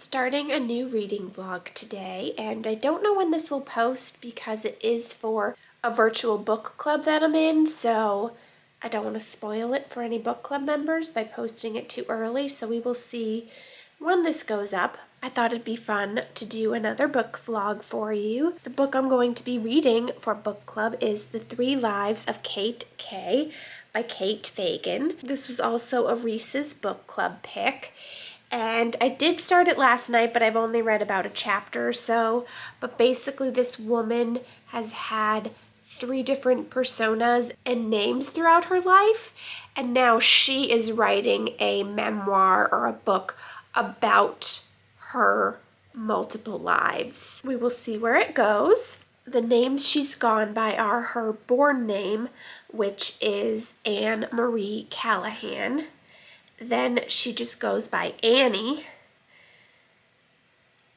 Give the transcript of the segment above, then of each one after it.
Starting a new reading vlog today, and I don't know when this will post because it is for a virtual book club that I'm in, so I don't want to spoil it for any book club members by posting it too early, so we will see when this goes up. I thought it'd be fun to do another book vlog for you. The book I'm going to be reading for book club is The 3 Lives of Cate by Cate Fagan. This was also a Reese's book club pick. And I did start it last night, but I've only read about a chapter or so. But basically this woman has had 3 different personas and names throughout her life. And now she is writing a memoir or a book about her multiple lives. We will see where it goes. The names she's gone by are her born name, which is Anne Marie Callahan. Then she just goes by Annie.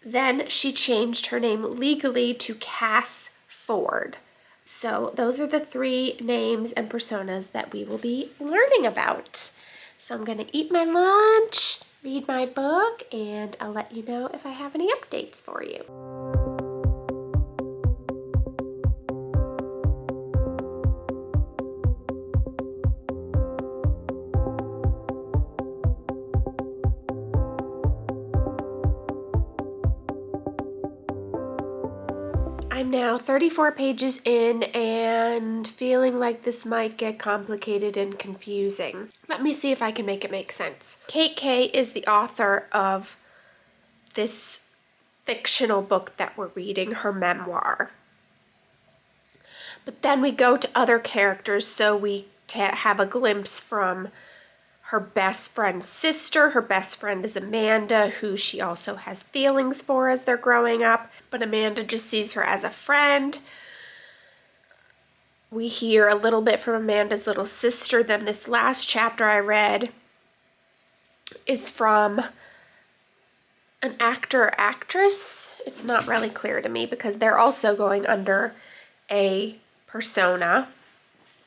Then she changed her name legally to Cass Ford. So those are the 3 names and personas that we will be learning about. So I'm going to eat my lunch, read my book, and I'll let you know if I have any updates for you. I'm now 34 pages in and feeling like this might get complicated and confusing. Let me see if I can make it make sense. Cate K is the author of this fictional book that we're reading, her memoir. But then we go to other characters, so we have a glimpse from her best friend's sister. Her best friend is Amanda, who she also has feelings for as they're growing up, but Amanda just sees her as a friend. We hear a little bit from Amanda's little sister. Then this last chapter I read is from an actor or actress. It's not really clear to me because they're also going under a persona.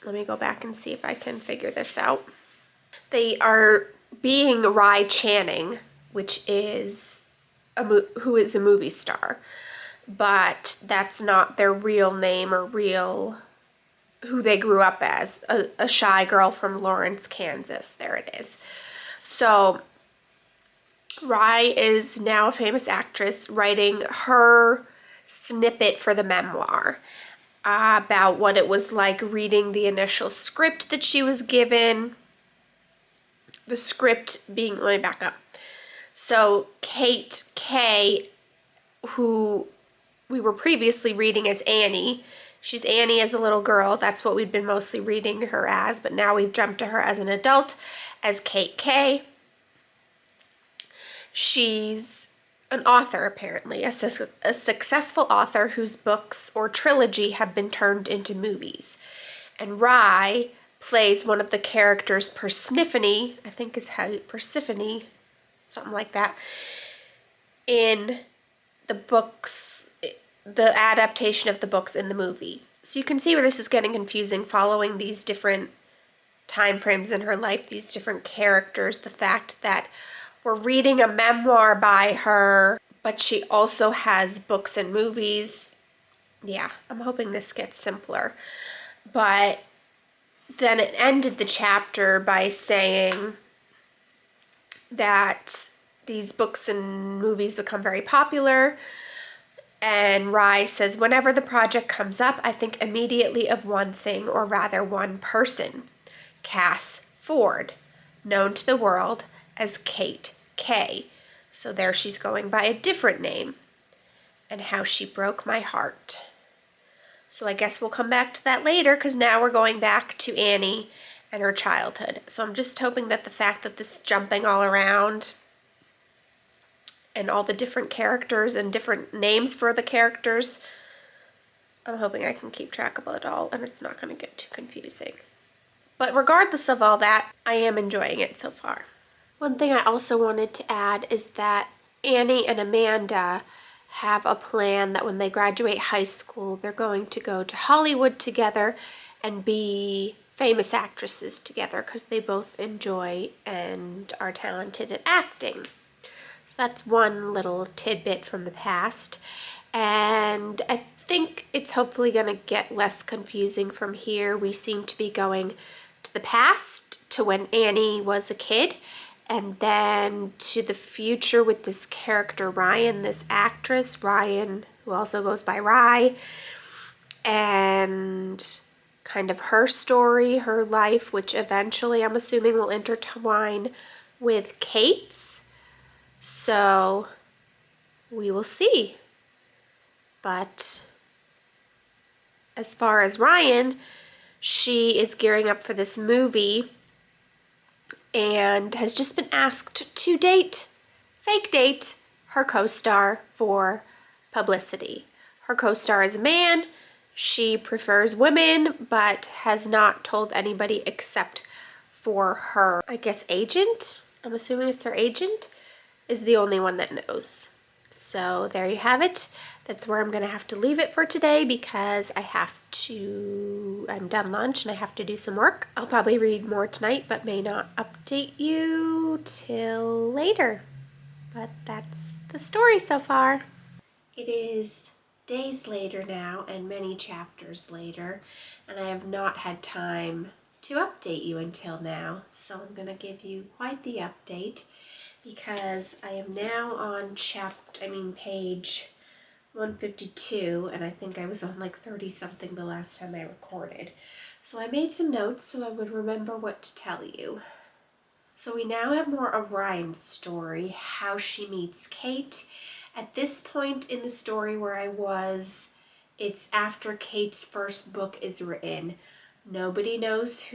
Let me go back and see if I can figure this out. They are being Rye Channing, which is who is a movie star, but that's not their real name or real who they grew up as, a shy girl from Lawrence, Kansas. There it is. So Rye is now a famous actress writing her snippet for the memoir about what it was like reading the initial script that she was given. The script being, let me back up. So Cate K, who we were previously reading as Annie, she's Annie as a little girl. That's what we've been mostly reading her as, but now we've jumped to her as an adult as Cate K. She's an author, apparently, a successful author whose books or trilogy have been turned into movies. And Rye plays one of the characters, Persephone, I think is how, Persephone, something like that, in the books, the adaptation of the books in the movie. So you can see where this is getting confusing, following these different time frames in her life, these different characters, the fact that we're reading a memoir by her, but she also has books and movies. Yeah, I'm hoping this gets simpler. But then it ended the chapter by saying that these books and movies become very popular. And Rye says, whenever the project comes up, I think immediately of one thing, or rather one person. Cass Ford, known to the world as Cate K. So there she's going by a different name. And how she broke my heart. So I guess we'll come back to that later because now we're going back to Annie and her childhood. So I'm just hoping that the fact that this jumping all around and all the different characters and different names for the characters, I'm hoping I can keep track of it all and it's not going to get too confusing. But regardless of all that, I am enjoying it so far. One thing I also wanted to add is that Annie and Amanda have a plan that when they graduate high school, they're going to go to Hollywood together and be famous actresses together because they both enjoy and are talented at acting. So that's one little tidbit from the past. And I think it's hopefully going to get less confusing from here. We seem to be going to the past, to when Annie was a kid, and then to the future with this character Ryan, this actress Ryan, who also goes by Rye, and kind of her story, her life, which eventually I'm assuming will intertwine with Cate's. So we will see. But as far as Ryan, she is gearing up for this movie and has just been asked to fake date, her co-star for publicity. Her co-star is a man. She prefers women, but has not told anybody except for her, I guess, agent. I'm assuming it's her agent, is the only one that knows. So there you have it. That's where I'm going to have to leave it for today because I'm done lunch and I have to do some work. I'll probably read more tonight, but may not update you till later. But that's the story so far. It is days later now and many chapters later, and I have not had time to update you until now. So I'm going to give you quite the update because I am now on page 152, and I think I was on like 30 something the last time I recorded. So I made some notes so I would remember what to tell you. So we now have more of Ryan's story, how she meets Cate. At this point in the story where I was, it's after Cate's first book is written. Nobody knows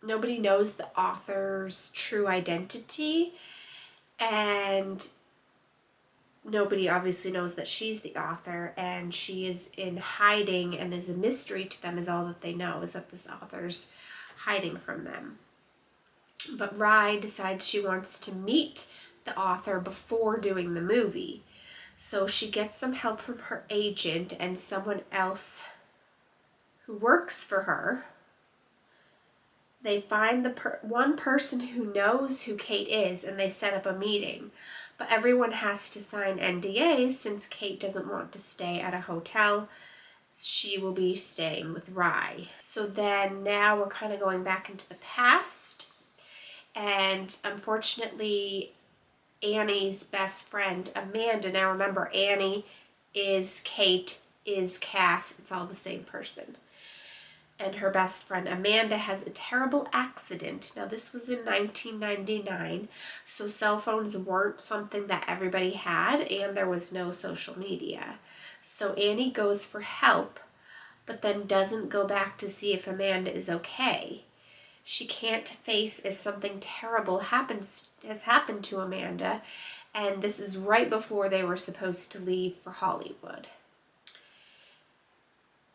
nobody knows the author's true identity, and nobody obviously knows that she's the author, and she is in hiding and is a mystery to them, is all that they know, is that this author's hiding from them. But Rye decides she wants to meet the author before doing the movie. So she gets some help from her agent and someone else who works for her. They find the one person who knows who Cate is, and they set up a meeting. But everyone has to sign NDAs since Cate doesn't want to stay at a hotel. She will be staying with Rye. So then now we're kind of going back into the past. And unfortunately, Annie's best friend, Amanda, now remember, Annie is Cate, is Cass, it's all the same person. And her best friend, Amanda, has a terrible accident. Now, this was in 1999, so cell phones weren't something that everybody had, and there was no social media. So Annie goes for help, but then doesn't go back to see if Amanda is okay. She can't face if something terrible has happened to Amanda, and this is right before they were supposed to leave for Hollywood.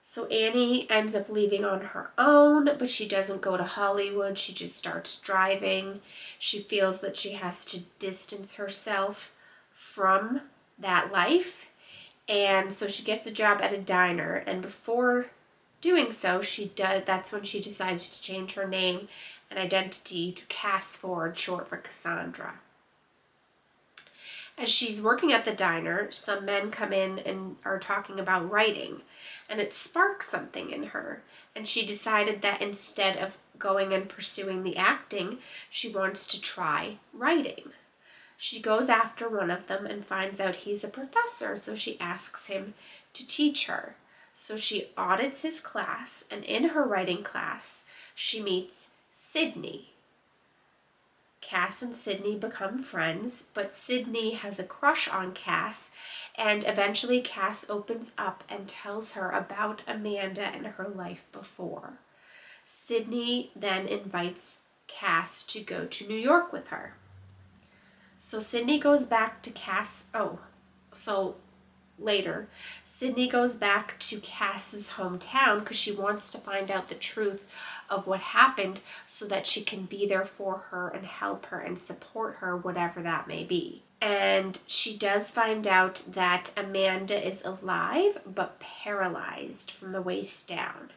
So Annie ends up leaving on her own, but she doesn't go to Hollywood. She just starts driving. She feels that she has to distance herself from that life, and so she gets a job at a diner, and before doing so, that's when she decides to change her name and identity to Cass Ford, short for Cassandra. As she's working at the diner, some men come in and are talking about writing, and it sparks something in her, and she decided that instead of going and pursuing the acting, she wants to try writing. She goes after one of them and finds out he's a professor, so she asks him to teach her. So she audits his class, and in her writing class, she meets Sydney. Cass and Sydney become friends, but Sydney has a crush on Cass, and eventually Cass opens up and tells her about Amanda and her life before. Sydney then invites Cass to go to New York with her. So Sydney goes back to later, Sydney goes back to Cass's hometown because she wants to find out the truth of what happened so that she can be there for her and help her and support her, whatever that may be. And she does find out that Amanda is alive but paralyzed from the waist down.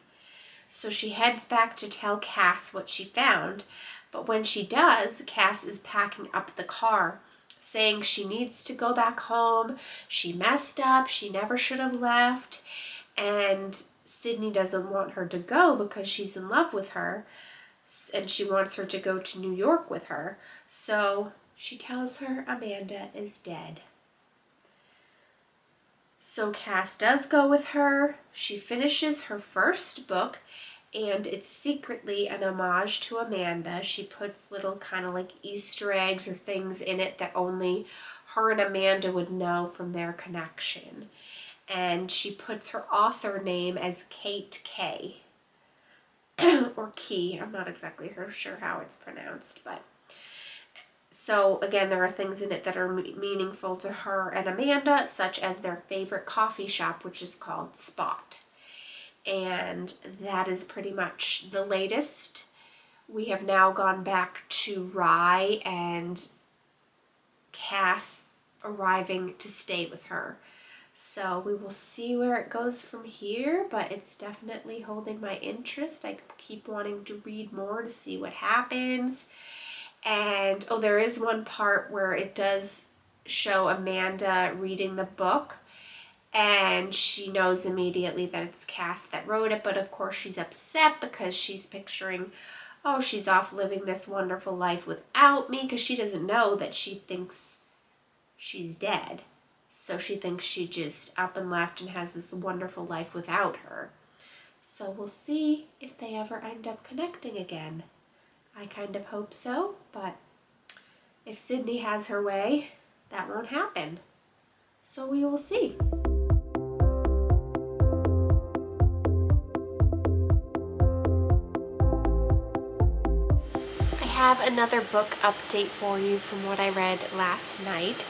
So she heads back to tell Cass what she found, but when she does, Cass is packing up the car saying she needs to go back home. She messed up. She never should have left. And Sydney doesn't want her to go because she's in love with her. And she wants her to go to New York with her. So she tells her Amanda is dead. So Cass does go with her. She finishes her first book, and it's secretly an homage to Amanda. She puts little kind of like Easter eggs or things in it that only her and Amanda would know from their connection. And she puts her author name as Cate K. or Key. I'm not exactly sure how it's pronounced, but so again, there are things in it that are meaningful to her and Amanda, such as their favorite coffee shop, which is called Spot. And that is pretty much the latest. We have now gone back to Rye and Cass arriving to stay with her. So we will see where it goes from here, but it's definitely holding my interest. I keep wanting to read more to see what happens. And, oh, there is one part where it does show Amanda reading the book, and she knows immediately that it's Cass that wrote it, but of course she's upset because she's picturing, oh, she's off living this wonderful life without me, because she doesn't know that she thinks she's dead. So she thinks she just up and left and has this wonderful life without her. So we'll see if they ever end up connecting again. I kind of hope so, but if Sydney has her way, that won't happen. So we will see. I have another book update for you from what I read last night.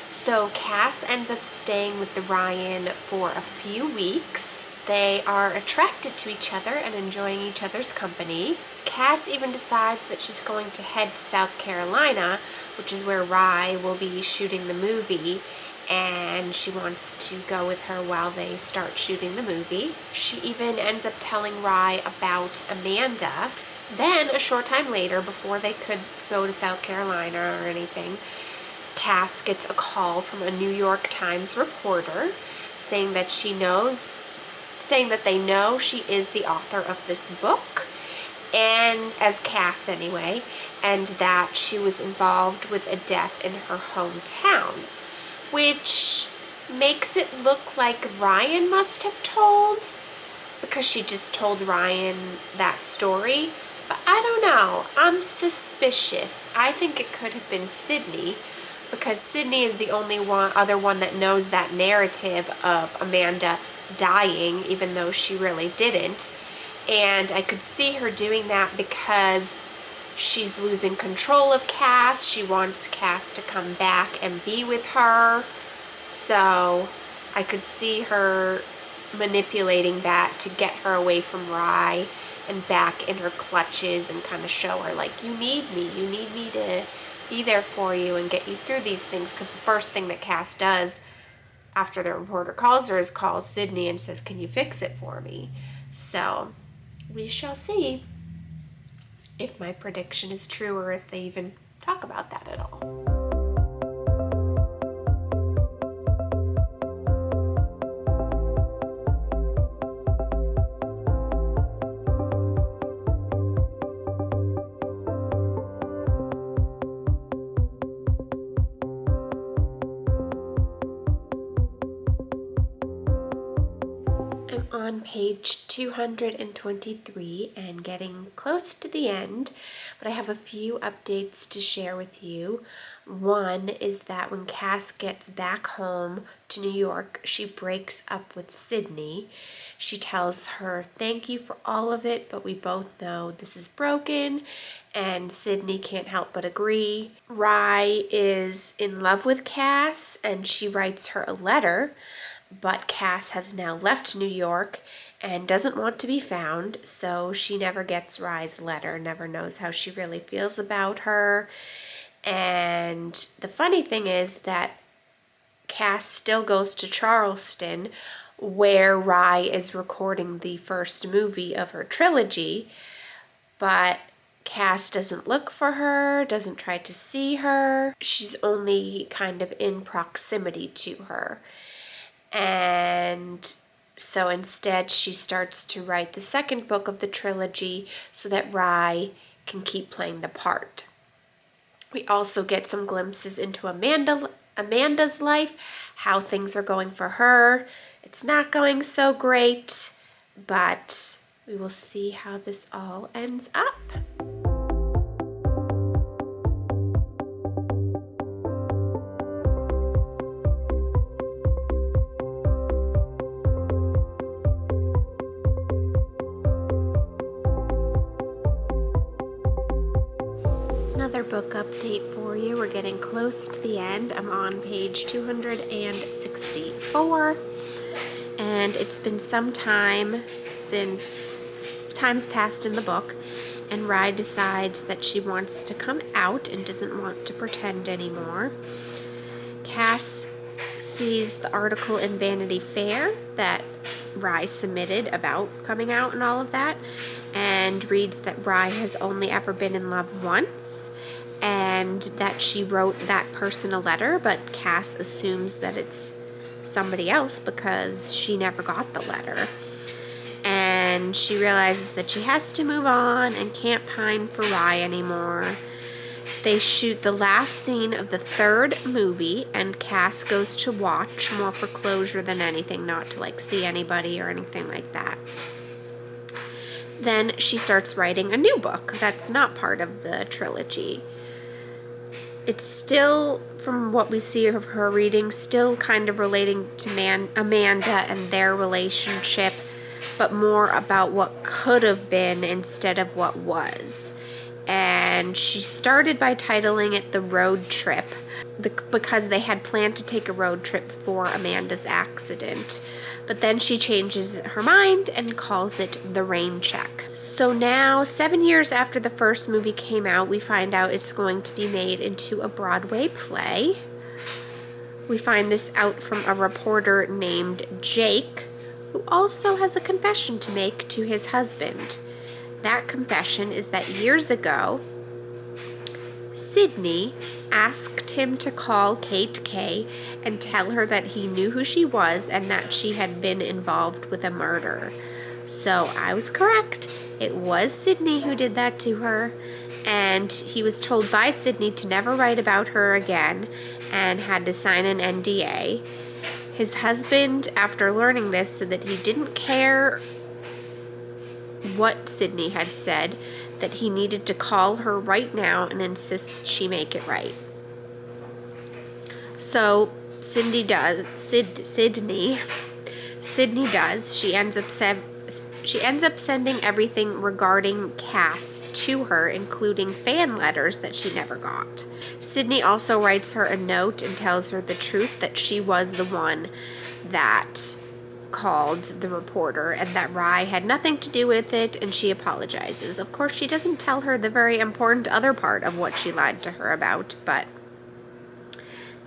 So Cass ends up staying with Ryan for a few weeks. They are attracted to each other and enjoying each other's company. Cass even decides that she's going to head to South Carolina, which is where Rye will be shooting the movie, and she wants to go with her while they start shooting the movie. She even ends up telling Rye about Amanda. Then, a short time later, before they could go to South Carolina or anything, Cass gets a call from a New York Times reporter saying that they know she is the author of this book, and as Cass anyway, and that she was involved with a death in her hometown, which makes it look like Ryan must have told, because she just told Ryan that story. But I don't know. I'm suspicious. I think it could have been Sydney, because Sydney is the only other one that knows that narrative of Amanda dying, even though she really didn't. And I could see her doing that because she's losing control of Cass. She wants Cass to come back and be with her. So I could see her manipulating that to get her away from Rye and back in her clutches and kind of show her, like, you need me to be there for you and get you through these things. Because the first thing that Cass does after the reporter calls her is calls Sydney and says, can you fix it for me? So we shall see if my prediction is true or if they even talk about that at all. On page 223 and getting close to the end, but I have a few updates to share with you. One is that when Cass gets back home to New York, she breaks up with Sydney. She tells her, thank you for all of it, but we both know this is broken, and Sydney can't help but agree. Rye is in love with Cass, and she writes her a letter, but Cass has now left New York and doesn't want to be found, so she never gets Rye's letter, never knows how she really feels about her. And the funny thing is that Cass still goes to Charleston, where Rye is recording the first movie of her trilogy, but Cass doesn't look for her, doesn't try to see her. She's only kind of in proximity to her. And so instead she starts to write the second book of the trilogy so that Rye can keep playing the part. We also get some glimpses into Amanda's life, how things are going for her. It's not going so great, but we will see how this all ends up. Another book update for you. We're getting close to the end. I'm on page 264, and it's been some time since time's passed in the book, and Rye decides that she wants to come out and doesn't want to pretend anymore. Cass sees the article in Vanity Fair that Rye submitted about coming out and all of that, and reads that Rye has only ever been in love once, and that she wrote that person a letter, but Cass assumes that it's somebody else because she never got the letter. And she realizes that she has to move on and can't pine for Rye anymore. They shoot the last scene of the third movie, and Cass goes to watch, more for closure than anything, not to see anybody or anything like that. Then she starts writing a new book that's not part of the trilogy. It's still, from what we see of her reading, still kind of relating to Amanda and their relationship, but more about what could have been instead of what was. And she started by titling it The Road Trip, because they had planned to take a road trip for Amanda's accident. But then she changes her mind and calls it The Rain Check. So now, 7 years after the first movie came out, we find out it's going to be made into a Broadway play. We find this out from a reporter named Jake, who also has a confession to make to his husband. That confession is that years ago, Sydney asked him to call Cate and tell her that he knew who she was and that she had been involved with a murder. So I was correct. It was Sydney who did that to her, and he was told by Sydney to never write about her again and had to sign an NDA. His husband, after learning this, said that he didn't care what Sydney had said, that he needed to call her right now and insist she make it right. So Sydney does. She ends up sending everything regarding Cass to her, including fan letters that she never got. Sydney also writes her a note and tells her the truth, that she was the one that called the reporter and that Rye had nothing to do with it, and she apologizes. Of course, she doesn't tell her the very important other part of what she lied to her about, but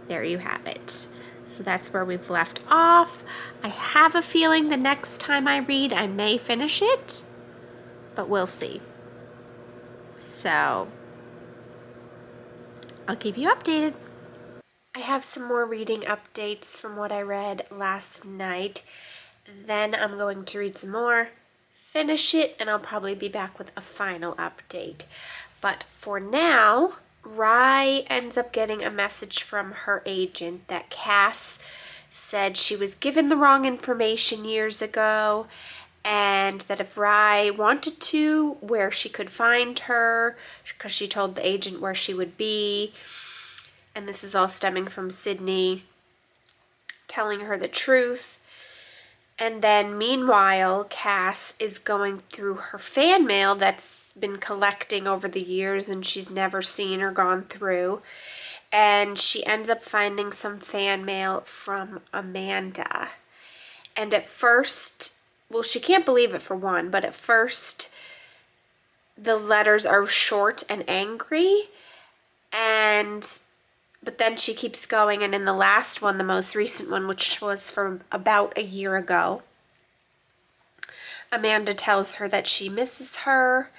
there you have it. So that's where we've left off. I have a feeling the next time I read, I may finish it, but we'll see. So I'll keep you updated. I have some more reading updates from what I read last night. Then I'm going to read some more, finish it, and I'll probably be back with a final update. But for now, Rye ends up getting a message from her agent that Cass said she was given the wrong information years ago, and that if Rye wanted to, where she could find her, because she told the agent where she would be. And this is all stemming from Sydney telling her the truth. And then meanwhile, Cass is going through her fan mail that's been collecting over the years and she's never seen or gone through. And she ends up finding some fan mail from Amanda. And at first, well, she can't believe it for one, but at first the letters are short and angry. But then she keeps going, and in the last one, the most recent one, which was from about a year ago, Amanda tells her that she misses her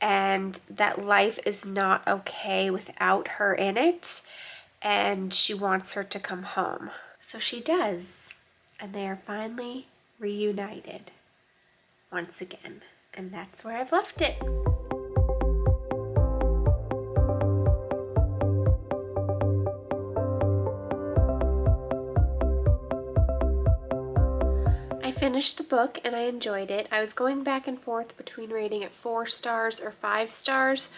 and that life is not okay without her in it, and she wants her to come home. So she does, and they are finally reunited once again, and that's where I've left it. I finished the book and I enjoyed it. I was going back and forth between rating it 4 stars or 5 stars,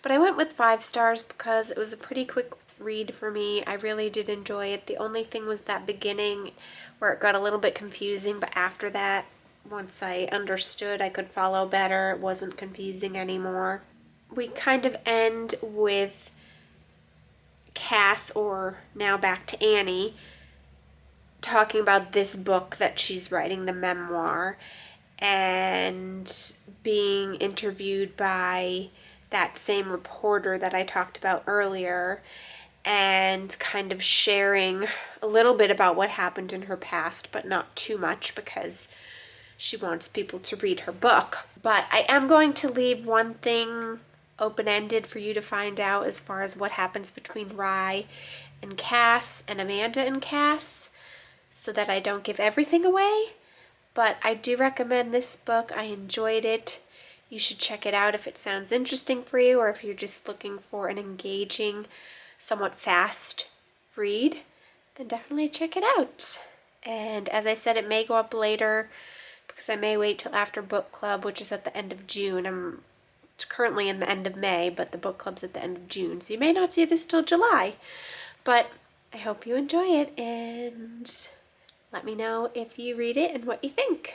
but I went with 5 stars because it was a pretty quick read for me. I really did enjoy it. The only thing was that beginning where it got a little bit confusing, but after that, once I understood, I could follow better. It wasn't confusing anymore. We kind of end with Cass, or now back to Annie, talking about this book that she's writing, the memoir, and being interviewed by that same reporter that I talked about earlier, and kind of sharing a little bit about what happened in her past, but not too much because she wants people to read her book. But I am going to leave one thing open-ended for you to find out as far as what happens between Rye and Cass and Amanda and Cass, so that I don't give everything away. But I do recommend this book. I enjoyed it. You should check it out if it sounds interesting for you, or if you're just looking for an engaging, somewhat fast read, then definitely check it out. And as I said, it may go up later because I may wait till after book club, which is at the end of June. I'm currently in the end of May, but the book club's at the end of June, so you may not see this till July. But I hope you enjoy it, and let me know if you read it and what you think.